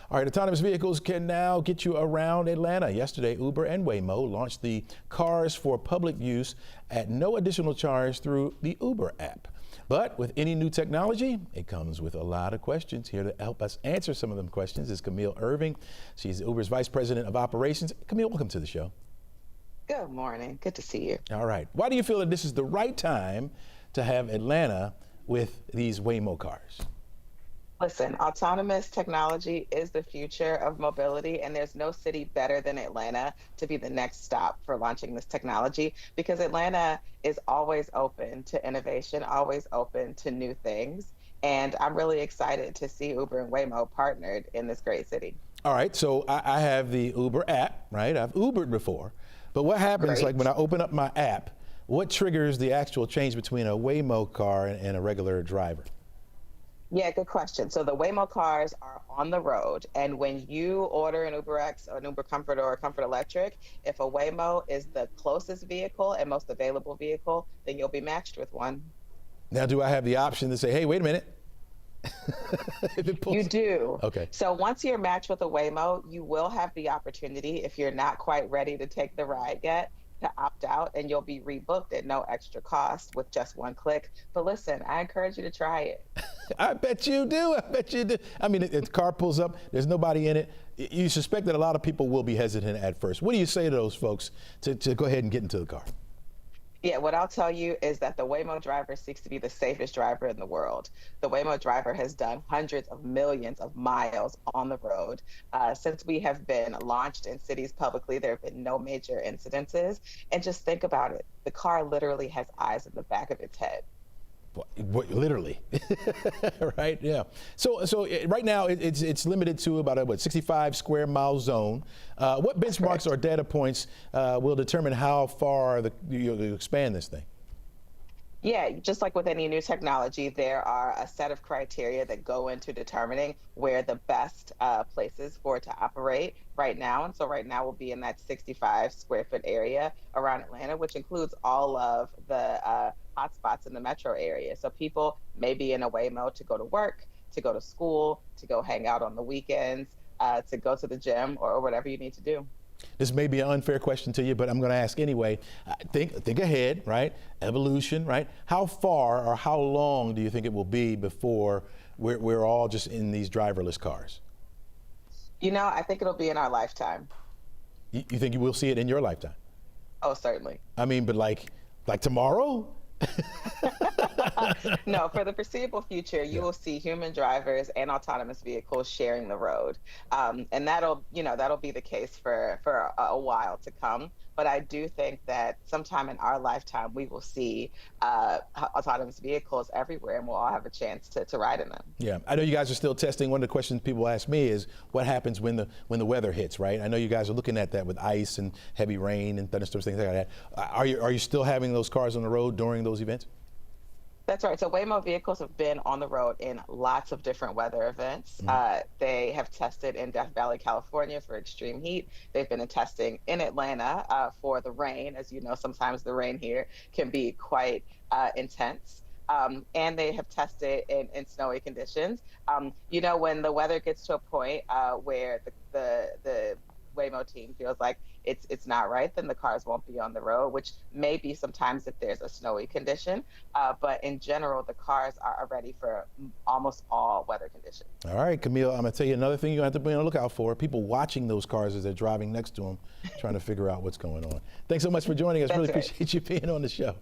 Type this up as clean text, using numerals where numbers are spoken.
All right, autonomous vehicles can now get you around Atlanta. Yesterday, Uber and Waymo launched the cars for public use at no additional charge through the Uber app. But with any new technology, it comes with a lot of questions. Here to help us answer some of them questions is Camille Irving. She's Uber's Vice President of Operations. Camille, welcome to the show. Good morning. Good to see you. All right. Why do you feel that this is the right time to have Atlanta with these Waymo cars? Listen, autonomous technology is the future of mobility, and there's no city better than Atlanta to be the next stop for launching this technology, because Atlanta is always open to innovation, always open to new things. And I'm really excited to see Uber and Waymo partnered in this great city. All right, so I have the Uber app, right? I've Ubered before, but what happens like when I open up my app, what triggers the actual change between a Waymo car and a regular driver? Yeah, good question. So the Waymo cars are on the road, and when you order an UberX or an Uber Comfort or a Comfort Electric, if a Waymo is the closest vehicle and most available vehicle, then you'll be matched with one. Now, do I have the option to say, hey, wait a minute? You do. Okay. So once you're matched with a Waymo, you will have the opportunity, if you're not quite ready to take the ride yet, to opt out, and you'll be rebooked at no extra cost with just one click. But listen, I encourage you to try it. I bet you do. I bet you do. I mean, the car pulls up, there's nobody in it. You suspect that a lot of people will be hesitant at first. What do you say to those folks to go ahead and get into the car? Yeah, what I'll tell you is that the Waymo driver seeks to be the safest driver in the world. The Waymo driver has done hundreds of millions of miles on the road. Since we have been launched in cities publicly, there have been no major incidences. And just think about it. The car literally has eyes in the back of its head. Literally, right? Yeah. So right now it's limited to about a 65 square mile zone. What benchmarks or data points will determine how far you expand this thing? Yeah, just like with any new technology, there are a set of criteria that go into determining where the best places for it to operate right now. And so right now we'll be in that 65 square foot area around Atlanta, which includes all of the hotspots in the metro area. So people may be in a Waymo to go to work, to go to school, to go hang out on the weekends, to go to the gym, or whatever you need to do. This may be an unfair question to you, but I'm going to ask anyway. Think ahead, right? Evolution, right? How far or how long do you think it will be before we're all just in these driverless cars? You know, I think it'll be in our lifetime. You think you will see it in your lifetime? Oh, certainly. I mean, but like tomorrow? No, for the foreseeable future, you will see human drivers and autonomous vehicles sharing the road. And that'll be the case for a while to come. But I do think that sometime in our lifetime, we will see autonomous vehicles everywhere, and we'll all have a chance to ride in them. Yeah, I know you guys are still testing. One of the questions people ask me is what happens when the weather hits, right? I know you guys are looking at that with ice and heavy rain and thunderstorms, things like that. Are you still having those cars on the road during those events? That's right. So Waymo vehicles have been on the road in lots of different weather events. They have tested in Death Valley, California for extreme heat. They've been testing in Atlanta for the rain. As you know, sometimes the rain here can be quite intense. And they have tested in snowy conditions. You know, when the weather gets to a point where the Waymo team feels like it's not right, then the cars won't be on the road, which may be sometimes if there's a snowy condition. But in general, the cars are ready for almost all weather conditions. All right, Camille, I'm going to tell you another thing you have to be on the lookout for. People watching those cars as they're driving next to them, trying to figure out what's going on. Thanks so much for joining us. Really appreciate you being on the show.